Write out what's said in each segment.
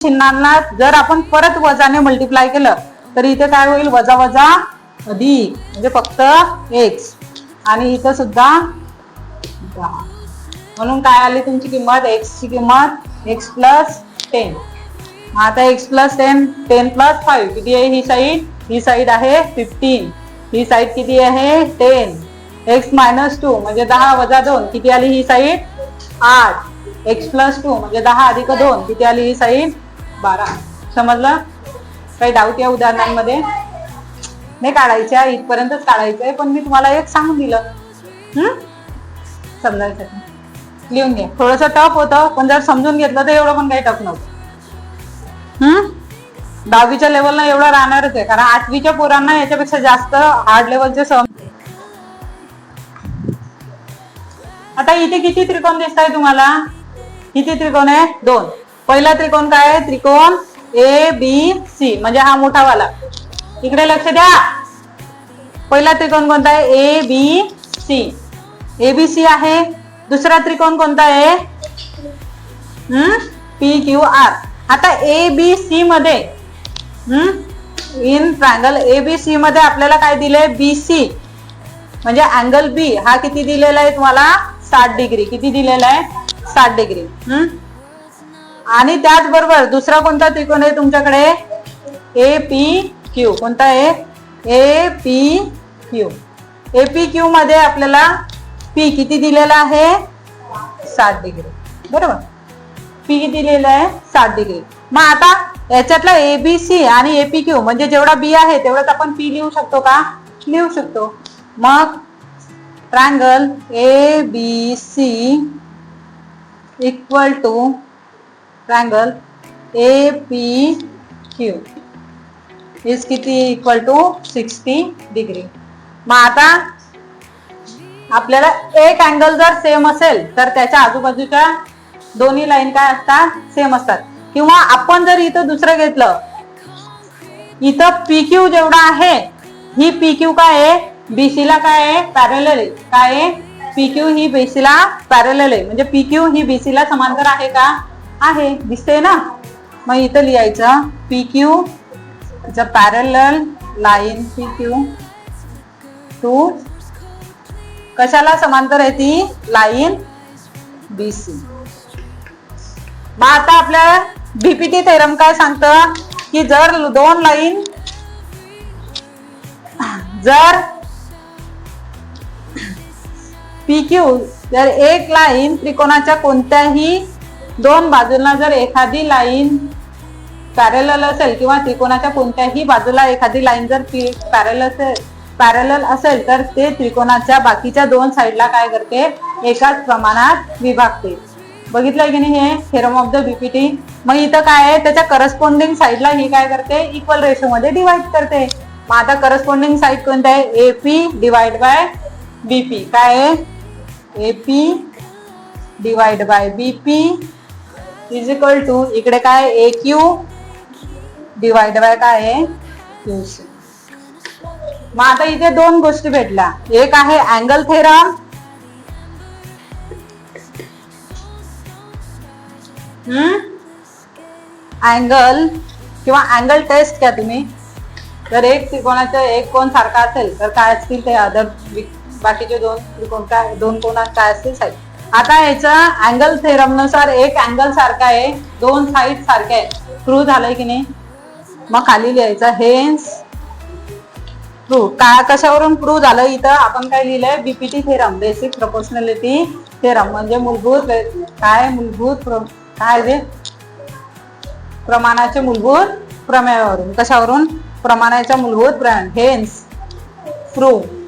चिन्हांना जर आपण परत वजाने मल्टिप्लाय केलं तर इथे काय होईल, वजा वजा अधिक म्हणजे फक्त x आणि इथं सुद्धा 10. म्हणून काय आली तुमची किंमत, x ची किंमत x प्लस 10. आता x प्लस 10, 10 प्लस 5 किती आहे ही साईड आहे 15, ही साईड किती आहे 10. x मायनस 2 म्हणजे 10 वजा 2 किती आली ही साईड 8. x प्लस 2 म्हणजे 10 अधिक 2 किती आली ही साईड 12. समजलं? काही डाऊट या उदाहरणांमध्ये नाही काढायच्या, इथपर्यंतच काढायचंय, पण मी तुम्हाला एक सांगून दिलं समजायसाठी. लिहून घ्या. थोडंसं टफ होतं पण जर समजून घेतलं तर एवढं पण काही टफ नव्हतं. 10वीच्या लेवलला एवढं राहणारच आहे, कारण 8वीच्या पोरांना याच्यापेक्षा जास्त हार्ड लेवलचे सम. आता इथे किती त्रिकोण दिसत आहे तुम्हाला, किती त्रिकोण आहे 2. पहिला त्रिकोण काय आहे, त्रिकोण ABC म्हणजे हा मोठा वाला. इकडे लक्ष द्या, पहिला त्रिकोण कोणता आहे ABC आहे. दुसरा त्रिकोण कोणता आहे PQR. आता ABC मध्ये इन ट्रायंगल ABC मध्ये आपल्याला काय दिलंय BC म्हणजे अँगल B हा किती दिलेला आहे तुम्हाला 60 डिग्री. किती दिलेला आहे 60 डिग्री. आणि त्याचबरोबर दुसरा कोणता त्रिकोण आहे तुमच्याकडे APQ. कोणता आहे APQ मध्ये आपल्याला P किती दिलेला आहे 60 डिग्री. बरोबर, P किती दिलेला आहे 60 डिग्री. मग आता याच्यातला ABC आणि APQ म्हणजे जेवढा B आहे तेवढाच आपण P लिहू शकतो का, लिहू शकतो. मग triangle ABC equal to triangle APQ is किती इक्वल टू 60 डिग्री. मग आता आपल्याला एक अँगल जर सेम असेल तर त्याच्या आजूबाजूच्या दोन्ही लाईन काय असतात सेम असतात. किंवा आपण जर इथं दुसरं घेतलं, इथं PQ जेवढा आहे ही PQ काय आहे BC ला काय आहे पॅरलल आहे. काय आहे PQ ही BC ला पॅरलल आहे म्हणजे PQ ही BC ला समांतर आहे का, आहे, दिसते ना. मग इथं लिहायचं PQ the parallel line PQ to कशाला समांतर आहे ती लाईन BC. मग आता आपल्या BPT थेरम काय सांगतं की जर दोन लाईन जर PQ जर एक लाईन त्रिकोणाच्या कोणत्याही दोन बाजूंना जर एखादी लाईन पॅरलल असेल किंवा त्रिकोणाच्या कोणत्याही बाजूला एखादी लाईन जर पॅरलल असेल तर ते त्रिकोणाच्या बाकीच्या दोन साईडला काय करते एकाच प्रमाणात विभागते. बघितलंय की नाही हे थेरम ऑफ द BPT. मग इथं काय आहे त्याच्या करस्पॉन्डिंग साईडला ही काय करते इक्वल रेशो मध्ये डिवाइड करते. मग आता करस्पॉन्डिंग साईड कोणती आहे AP डिवाइड बाय BP. काय आहे AP divide by BP is equal to इकडे काय AQ डिवाइड बाय काय आहे QC. मग आता इथे दोन गोष्टी भेटल्या, एक आहे अँगल थेरम अँगल किंवा अँगल टेस्ट घ्या तुम्ही. जर एक त्रिकोणाचा एक कोण सारखा असेल तर काय असतील ते अदर बाकीचे दोन त्रिकोण काय दोन कोणात काय असतील साईड. आता याचा अँगल थेरम नुसार एक अँगल सारखा आहे दोन साईड सारखे आहे. प्रूव्ह झालंय की नाही. मग खाली लिहायचं हेन्स प्रूव्ह. काय कशावरून प्रूव्ह झालं इथं आपण काय लिहिलंय BPT theorem basic proportionality theorem म्हणजे मूलभूत काय जे प्रमाणाचे मूलभूत प्रमेयावरून. कशावरून प्रमाणाच्या मूलभूत प्रमेय. Hence prove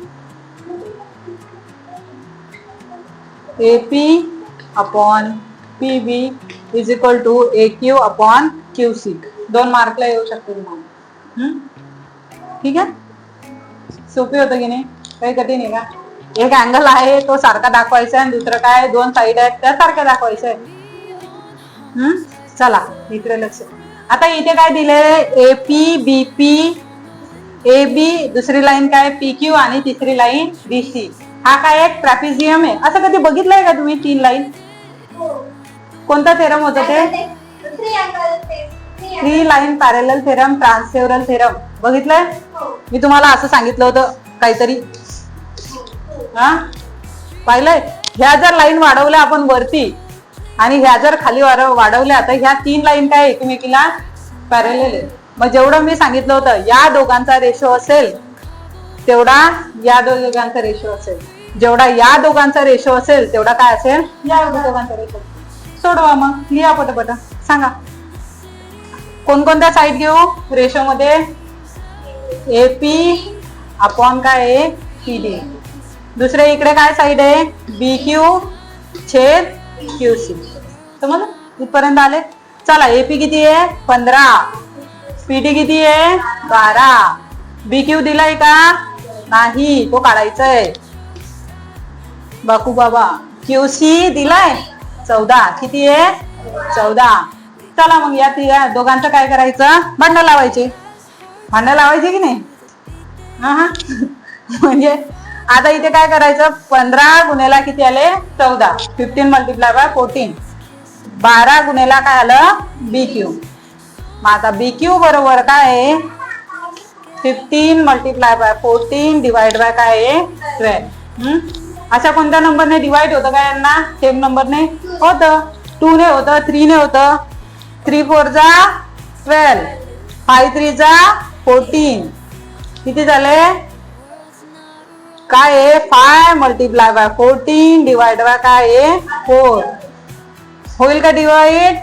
AP upon PB is equal to AQ upon QC. 2 मार्कला येऊ शकते तुम्हाला. ठीक आहे, सोपी होतं की नाही, काही कठीण आहे का. एक अँगल आहे तो सारखा दाखवायचा आणि दुसरं काय दोन साईड आहेत त्या सारख्या दाखवायच्या आहे. चला इकडे लक्ष. आता इथे काय दिलंय AP BP AB दुसरी लाईन काय PQ आणि तिसरी लाईन BC. हा काय एक ट्रॅपिझियम आहे. असं कधी बघितलंय का तुम्ही 3 लाईन. कोणता थेरम होता ते 3 लाईन पॅरेलल थेरम, ट्रान्ससेव्हरल थेरम बघितलंय. मी तुम्हाला असं सांगितलं होतं काहीतरी, हा पाहिलंय. ह्या जर लाईन वाढवल्या आपण वरती आणि ह्या जर खाली वाढवल्या तर ह्या 3 लाईन काय एकमेकीला पॅरेलल आहे. मग जेवढं मी सांगितलं होतं या दोघांचा रेशो असेल तेवढा या दोघांचा रेशो असेल, जेवढा या दोघांचा रेशो असेल तेवढा काय असेल या दोघांचा रेशो. सोडवा मग, लिहा पटपट, सांगा कोणकोणत्या साईड घेऊ रेशो मध्ये. एपी अपॉन काय आहे पीडी. दुसरे इकडे काय साईड आहे BQ छेद QC. समजलं इथपर्यंत आले. चला एपी किती आहे 15, पीडी किती आहे 12, BQ दिलाय का नाही तो काढायचा आहे बाकू बाबा. QC दिलाय 14, किती आहे 14. चला मग या दोघांचं काय करायचं भांडण लावायचे. भांडण लावायचे की नाही. हा म्हणजे आता इथे काय करायचं 15 गुणेला किती आले 14, 15 मल्टिप्लाय बाय 14, 12 गुणेला काय आलं BQ. मग आता BQ बरोबर काय आहे 15 मल्टिप्लाय बाय 14 डिवाइड बाय काय आहे 12. अशा कोणत्या नंबरने डिवाइड होतं का यांना सेम नंबरने होतं. 2 ने होतं, 3 ने होतं. 3 4 जा 12, 5 3 जा 14, किती झाले काय आहे 5 मल्टिप्लाय बाय 14 डिवाइड बाय काय आहे 4. होईल का डिवाइड.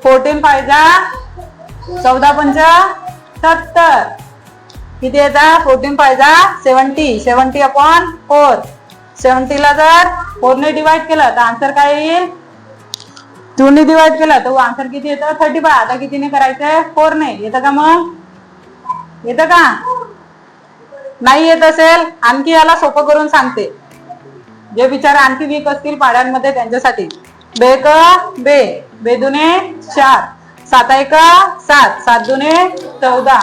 14 5 जा 14 5 70, किती येतात 14 5 जा 70, 70 अपॉन 4. 70 ला जर 4 ने डिवाइड केलं तर आन्सर काय येईल. 2 ने डिवाइड केलं तर आन्सर किती येतं 35. आता कितीने करायचंय 4 ने. येतं का मग, येतं का नाही येत असेल आणखी याला सोपं करून सांगते. जे बिचारे आणखी वीक असतील पाड्यांमध्ये त्यांच्यासाठी. बेक बे, बेदुने 4, 7 1 7, 7 दुने 14,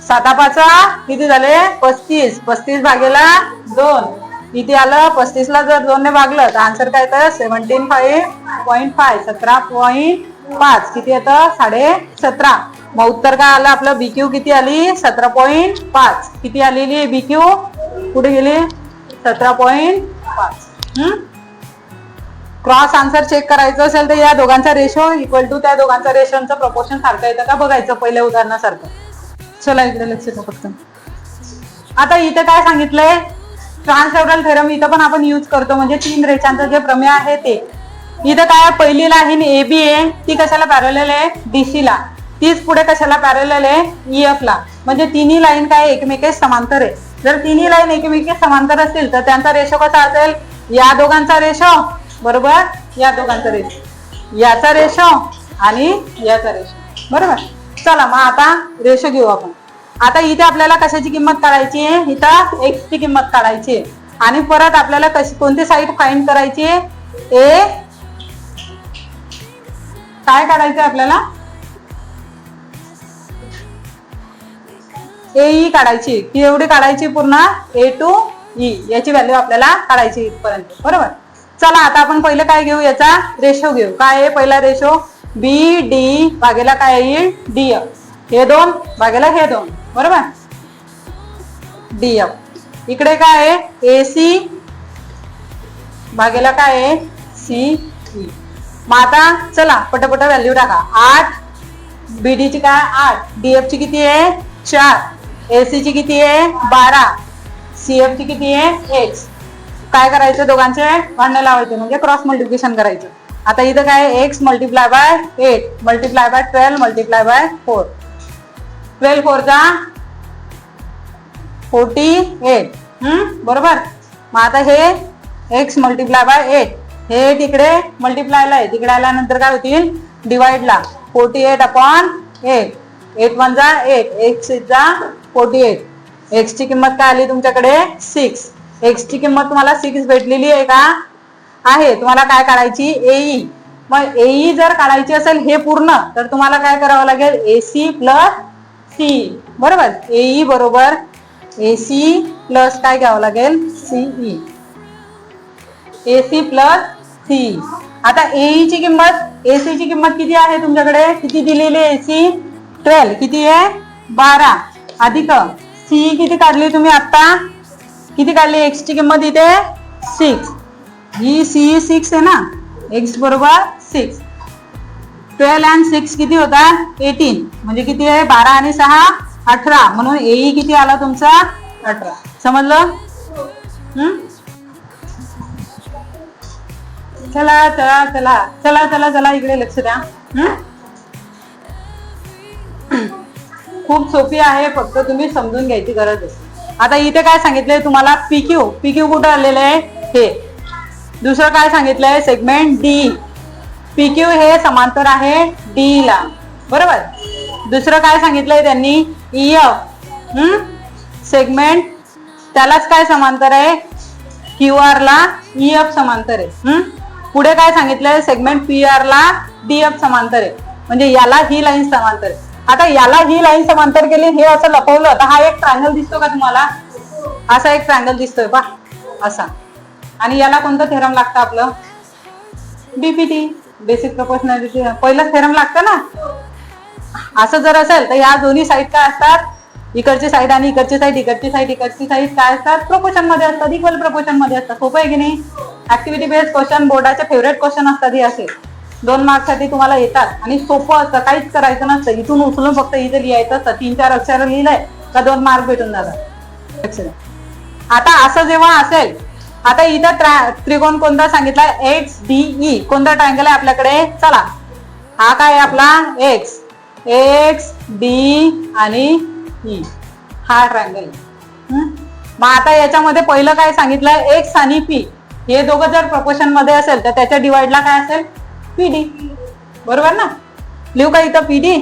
7 5 किती झाले 35, 35 भागेला 2, किती आलं 35 ला जर 2 ने भागलं तर आन्सर काय येतं 17.5, 17.5, किती येतं 17.5. मग उत्तर काय आलं आपलं BQ किती आली 17.5. किती आलेली BQ कुठे गेली 17.5. क्रॉस आन्सर चेक करायचं असेल तर या दोघांचा रेशो इक्वल टू त्या दोघांचा रेशोचं प्रपोर्शन सारखं येतं का बघायचं पहिल्या उदाहरणासारखं. चला इकडे लक्ष द्या फक्त. आता इथे काय सांगितलंय ट्रान्ससेव्हरल थेरम. इथं पण आपण यूज करतो म्हणजे 3 रेषांचं जे प्रमेय आहे ते. इथं काय पहिली लाईन AB आहे ती कशाला पॅरलल आहे DC ला, तीच पुढे कशाला पॅरलल आहे EF ला. म्हणजे तिन्ही लाईन काय एकमेके समांतर आहे. जर तिन्ही लाईन एकमेके समांतर असतील तर त्यांचा रेशो कसा असेल या दोघांचा रेशो बरोबर या दोघांचा रेशो, याचा रेशो आणि याचा रेशो बरोबर. चला मग आता रेशो घेऊ आपण. आता इथे आपल्याला कशाची किंमत काढायची आहे इथं x ची किंमत काढायची आहे. आणि परत आपल्याला कोणती साईड फाइंड करायची आहे काय काढायचं आपल्याला AE काढायची. ती एवढी काढायची पूर्ण A to E याची व्हॅल्यू आपल्याला काढायची इथपर्यंत बरोबर. चला आता आपण पहिलं काय घेऊ याचा रेशो घेऊ. काय आहे पहिला रेशो BD भागेला काय येईल DF, हे 2 भागेला हे 2 बरोबर DF. इकडे काय आहे AC भागेला काय आहे CE. मग आता चला पटापट व्हॅल्यू टाका. 8 BD ची काय 8, DF ची किती आहे 4, AC ची किती आहे 12, CF ची किती आहे x. काय करायचं दोघांचे भांडण लावायचे म्हणजे क्रॉस मल्टिप्लिकेशन करायचं. आता इथं काय x multiply by 8 multiply by 12 multiply by 4, 12 4 जा 48 बरोबर. मग आता हे x मल्टिप्लाय बाय 8 हे तिकडे मल्टिप्लायला आहे, तिकडे आल्यानंतर काय होतील डिवाइडला 48 अपॉन 8, 8 1 जा 8, x 6 जा 48. x ची किंमत काय आली तुमच्याकडे 6. x ची किंमत तुम्हाला 6 भेटलेली आहे का आहे. तुम्हाला काय काढायची AE. मग AE जर काढायची असेल हे पूर्ण तर तुम्हाला काय करावं लागेल AC प्लस CE बरोबर. AE बरोबर AC प्लस काय घ्यावं लागेल CE, AC प्लस CE. आता एई ची किंमत, एसी ची किंमत किती आहे तुमच्याकडे, किती दिलेली एसी 12, किती आहे 12 अधिक सी किती काढली तुम्ही आता, किती काढली, एक्स ची किंमत इथे 6, ही सी 6 आहे ना, एक्स बरोबर 6, 12 आणि 6 किती होतात 18, म्हणजे किती आहे 12 आणि 6 18, म्हणून एई किती आला तुमचा 18. समजलं? चला चला चला चला चला चला इकडे लक्ष द्या. खूप सोपी आहे, फक्त तुम्ही समजून घ्यायची गरज आहे. आता इथे काय सांगितलंय तुम्हाला, पीक्यू, पीक्यू कुठं आलेलं आहे हे. दुसरं काय सांगितलंय सेगमेंट डी, पीक्यू हे समांतर आहे डी ला, बरोबर. दुसरं काय सांगितलंय त्यांनी, ईएफ सेगमेंट त्यालाच काय समांतर आहे, क्यू आर ला ईएफ समांतर आहे. पुढे काय सांगितलंय, सेगमेंट पी आर ला डीएफ समांतर आहे, म्हणजे याला ही लाईन समांतर आहे. आता याला ही लाईन समांतर केली, हे असं लपवलं तर हा एक ट्रायंगल दिसतो का तुम्हाला, असा एक ट्रायंगल दिसतोय पा असा. आणि याला कोणतं थेरम लागतं आपलं, बीपीटी, बेसिक प्रोपोर्शनॅलिटी, पहिलंच थेरम लागतं ना. असं जर असेल तर या दोन्ही साईड काय असतात, इकडची साईड आणि इकडची साईड, इकडची साईड इकडची साईड काय असतात, प्रोपोर्शन मध्ये असतात, इक्वल प्रोपोर्शन मध्ये असतात. सोपं आहे की नाही. ऍक्टिव्हिटी बेस्ड क्वेश्चन बोर्डाचे फेवरेट क्वेश्चन असतात हे असे, 2 मार्क्स साठी तुम्हाला येतात आणि सोपं असतं, काहीच करायचं नसतं. इथून उचलून फक्त इथे लिहायचं असतं, 3-4 अक्षर लिहिलंय का 2 मार्क भेटून जातात. आता असं जेव्हा असेल, आता इथं त्रिकोण कोणता सांगितलाय, एक्स डी ई, कोणता ट्रायंगल आहे आपल्याकडे, चला हा काय आहे आपला एक्स, एक्स डी आणि ई हा ट्रायंगल. मग आता याच्यामध्ये पहिलं काय सांगितलंय, एक्स आणि पी हे दोघं जर प्रोपोर्शन मध्ये असेल तर त्याच्या डिवाइडला काय असेल, पीडी, बरोबर ना. लिहू का इथं पीडी,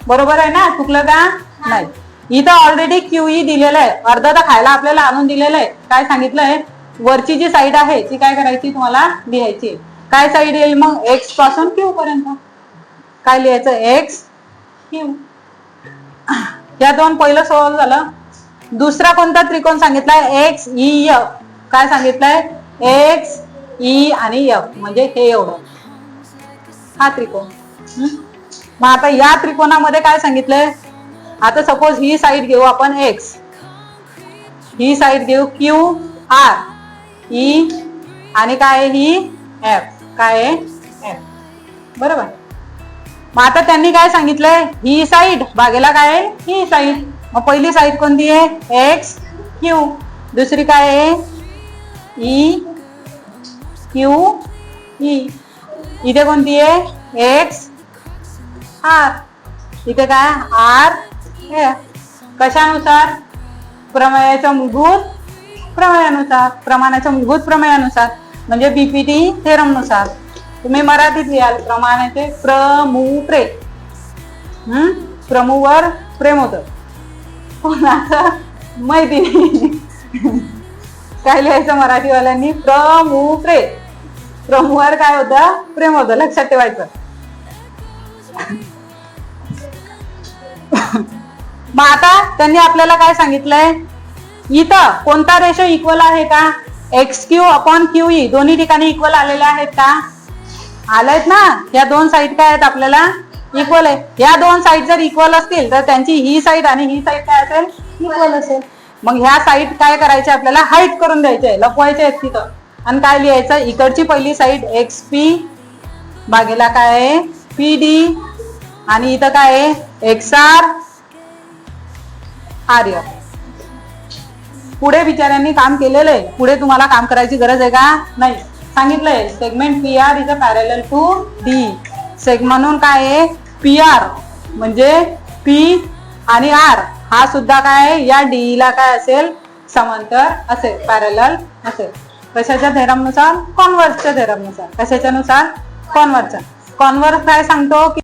बरोबर आहे ना, चुकलं का नाही. इथं ऑलरेडी क्यूई दिलेलं आहे, अर्ध तर खायला आपल्याला आणून दिलेलं आहे. काय सांगितलंय, वरची जी साईड आहे ती काय करायची तुम्हाला लिहायची, काय साईड येईल मग, एक्स पासून क्यू पर्यंत काय लिहायचं, एक्स क्यू. या 2 पहिलं सॉल्व्ह झालं. दुसरा कोणता त्रिकोण सांगितलाय, एक्स ई एफ, काय सांगितलंय, एक्स ई आणि एफ, म्हणजे हे एवढं हा त्रिकोण. मग आता या त्रिकोणामध्ये काय सांगितलंय, आता सपोज ही साईड घेऊ आपण एक्स, ही साईड घेऊ क्यू आर ई, आणि काय ही एफ, काय एफ, बरोबर. मग आता त्यांनी काय सांगितलंय, ही साईड भागेला काय आहे, ही साईड. मग पहिली साईड कोणती आहे, एक्स क्यू, दुसरी काय आहे ई क्यू ई, इथे कोणती आहे एक्स आर, इथे काय आर एफ. कशानुसार, प्रमेयाच्या मूलभूत प्रमेयानुसार, प्रमाणाच्या मूलभूत प्रमेयानुसार, म्हणजे बीपीटी थेरम नुसार. तुम्ही मराठीत लिहाल, प्रमाणाचे प्रमुप्रे, प्रमुवर प्रेम होतं, कोणाचं मैत्री. काय लिहायचं मराठीवाल्यांनी, प्रमुप्रे, प्रमुवर काय होतं, प्रेम होतं, लक्षात ठेवायचं. मग आता त्यांनी आपल्याला काय सांगितलंय, इथं कोणता रेशो इक्वल आहे का, x Q upon Q E, दोन्ही ठिकाणी इक्वल आलेले आहेत का, आलेत ना. या 2 साईड काय आहेत आपल्याला इक्वल आहे. या 2 साईड जर इक्वल असतील तर त्यांची ही साईड आणि ही साईड काय असेल, इक्वल असेल. मग ह्या साईड काय करायचे आपल्याला, हाईट करून द्यायचे, लपवायचे आहेत तिथं. आणि काय लिहायचं, इकडची पहिली साईड एक्स पी भागेला काय आहे पी डी, आणि इथं काय आहे एक्स आर आर एफ. पुढे बिचाऱ्यांनी काम केलेलं आहे, पुढे तुम्हाला काम करायची गरज आहे का नाही. सांगितलंय segment P R is a parallel to D, म्हणून काय आहे पी आर म्हणजे पी आणि आर हा सुद्धा काय या डी ला काय असेल, समांतर असेल, पॅरलल असेल. कशाच्या थेरमनुसार, कॉन्व्हर्सच्या थेरमनुसार. कशाच्या नुसार, कॉन्व्हर्सच्या. कॉन्व्हर्स काय सांगतो की